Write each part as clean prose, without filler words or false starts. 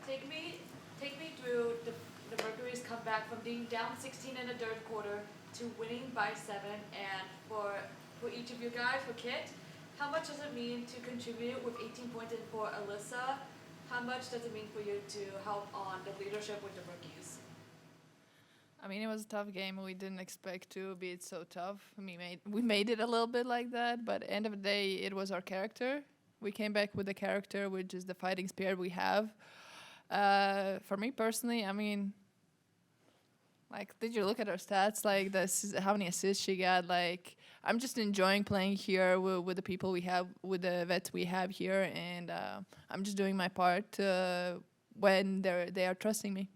take me through the Mercury's comeback from being down 16 in the third quarter to winning by 7. And for each of you guys, for Kit, how much does it mean to contribute with 18 points? And for Alyssa, how much does it mean for you to help on the leadership with the rookies? I mean, it was a tough game. We didn't expect to be it so tough. We made it a little bit like that, but end of the day, it was our character. We came back with the character, which is the fighting spirit we have. For me personally, I mean, like, did you look at her stats? Like, how many assists she got? Like, I'm just enjoying playing here with the people we have, with the vets we have here, and I'm just doing my part when they are trusting me.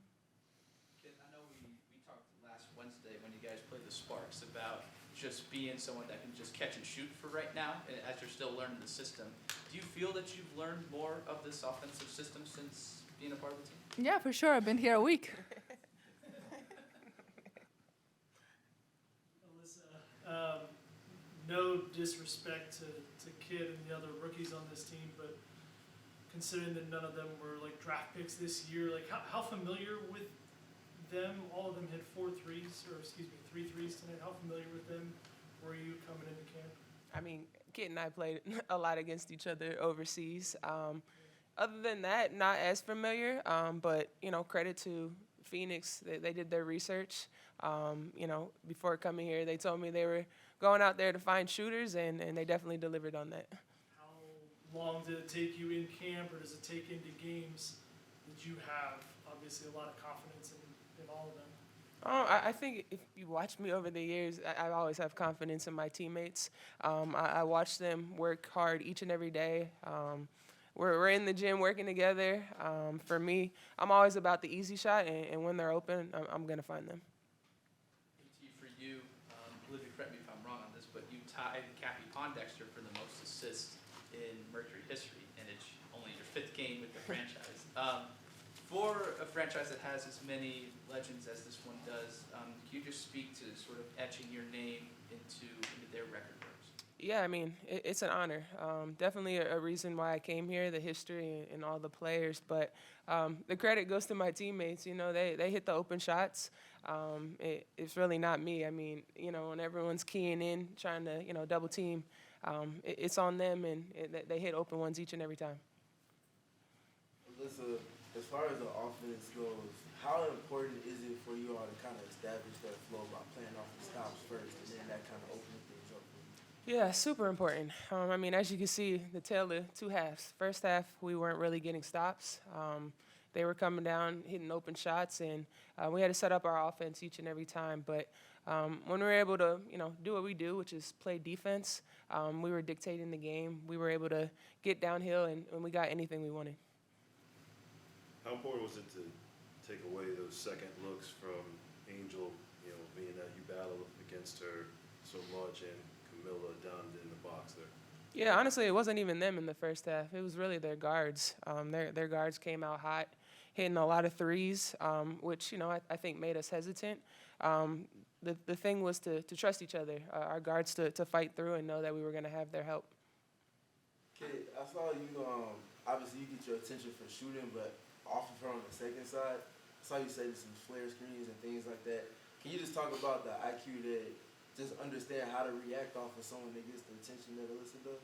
I know we talked last Wednesday when you guys played the Sparks about just being someone that can just catch and shoot for right now, and as you're still learning the system. Do you feel that you've learned more of this offensive system since being a part of the team? Yeah, for sure. I've been here a week. Alyssa, no disrespect to Kid and the other rookies on this team, but considering that none of them were like draft picks this year, like how familiar with them? All of them hit 3 threes tonight. How familiar with them were you coming into camp? I mean, Kit and I played a lot against each other overseas. Other than that, not as familiar, but, credit to Phoenix. They did their research. Before coming here, they told me they were going out there to find shooters, and they definitely delivered on that. How long did it take you in camp, or does it take into games that you have, obviously, a lot of confidence in all of them? I think if you watch me over the years, I always have confidence in my teammates. I watch them work hard each and every day. We're in the gym working together. For me, I'm always about the easy shot, and when they're open, I'm going to find them. For you, Olivia, correct me if I'm wrong on this, but you tied Cappy Pondexter for the most assists in Mercury history, and it's only your 5th game with the franchise. For a franchise that has as many legends as this one does, can you just speak to sort of etching your name into their record books? Yeah, I mean, it's an honor. Definitely a reason why I came here, the history and all the players. But the credit goes to my teammates. They hit the open shots. It's really not me. I mean, when everyone's keying in, trying to, double team, it's on them, and they hit open ones each and every time. Alyssa, as far as the offense goes, how important is it for you all to kind of establish that flow by playing off the stops first, and then that kind of opens things up for you? Yeah, super important. As you can see, the tale of 2 halves. First half, we weren't really getting stops. They were coming down, hitting open shots, and we had to set up our offense each and every time. But when we were able to, do what we do, which is play defense, we were dictating the game. We were able to get downhill, and we got anything we wanted. How important was it to take away those second looks from Angel, being that you battled against her so much, and Camilla down in the box there? Yeah, honestly, it wasn't even them in the first half. It was really their guards. Their guards came out hot, hitting a lot of threes, which, I think made us hesitant. The thing was to trust each other, our guards to fight through and know that we were going to have their help. Okay, I saw you, obviously you get your attention for shooting, but off of her on the second side, I saw you say some flare screens and things like that. Can you just talk about the IQ that just understand how to react off of someone that gets the attention that Alyssa does?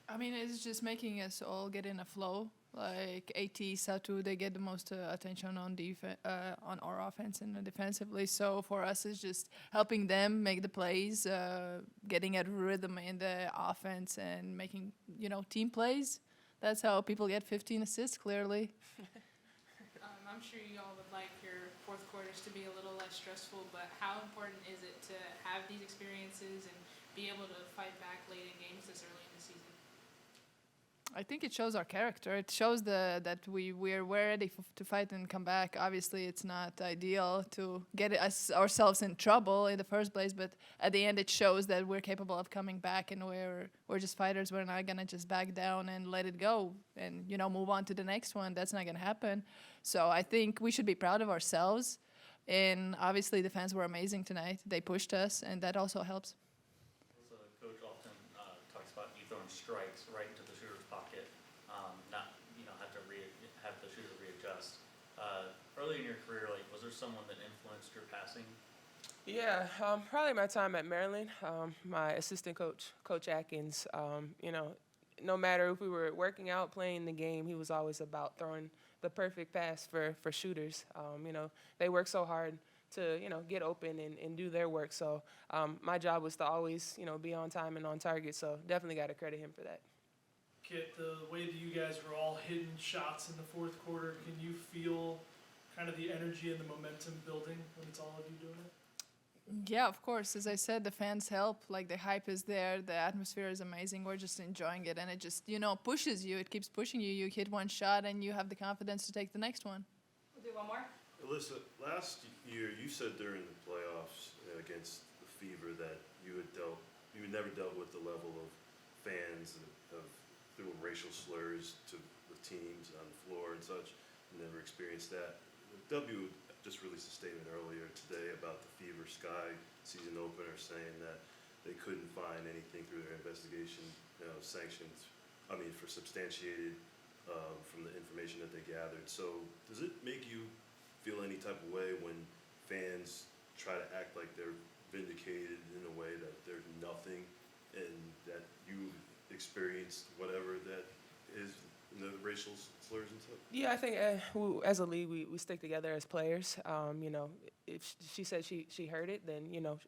I mean, it's just making us all get in a flow. Like AT, Satu, they get the most attention on on our offense and defensively. So for us, it's just helping them make the plays, getting a rhythm in the offense, and making team plays. That's how people get 15 assists. Clearly. I'm sure you all would like your fourth quarters to be a little less stressful, but how important is it to have these experiences and be able to fight back late in games this early in the season? I think it shows our character. It shows that we're ready to fight and come back. Obviously, it's not ideal to get ourselves in trouble in the first place, but at the end, it shows that we're capable of coming back, and we're just fighters. We're not gonna just back down and let it go and move on to the next one. That's not gonna happen. So I think we should be proud of ourselves. And obviously, the fans were amazing tonight. They pushed us, and that also helps. Also, Coach often talks about you throwing strikes right into the shooter's pocket, not have the shooter readjust. early in your career, like, was there someone that influenced your passing? Yeah, probably my time at Maryland. My assistant coach, Coach Atkins, you know, no matter if we were working out, playing the game, he was always about throwing the perfect pass for shooters. You know, they work so hard to, you know, get open and do their work. So my job was to always, you know, be on time and on target. So definitely got to credit him for that. Kit, the way that you guys were all hitting shots in the fourth quarter, can you feel kind of the energy and the momentum building when it's all of you doing it? Yeah, of course. As I said, the fans help. Like, the hype is there. The atmosphere is amazing. We're just enjoying it. And it just, you know, pushes you. It keeps pushing you. You hit one shot and you have the confidence to take the next one. We'll do one more. Alyssa, last year you said during the playoffs against the Fever that you had never dealt with the level of fans of throwing racial slurs to the teams on the floor and such. You never experienced that. The W just released a statement earlier today about the Fever Sky season opener, saying that they couldn't find anything through their investigation, you know, sanctions. I mean, for substantiated from the information that they gathered. So, does it make you feel any type of way when fans try to act like they're vindicated in a way that they're nothing, and that you experienced whatever that is, the racial slurs and stuff? Yeah, I think as a league, we stick together as players. You know, if she said she heard it, then, you know,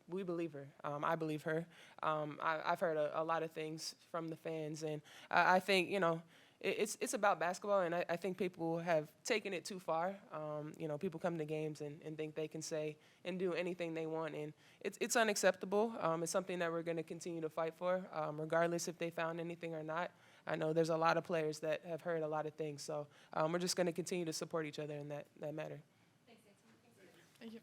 we believe her. I believe her. I've heard a lot of things from the fans, and I think, you know, it's about basketball, and I think people have taken it too far. You know, people come to games and think they can say and do anything they want, and it's unacceptable. It's something that we're going to continue to fight for, regardless if they found anything or not. I know there's a lot of players that have heard a lot of things, so we're just going to continue to support each other in that matter. Thanks, Nancy. Thank you.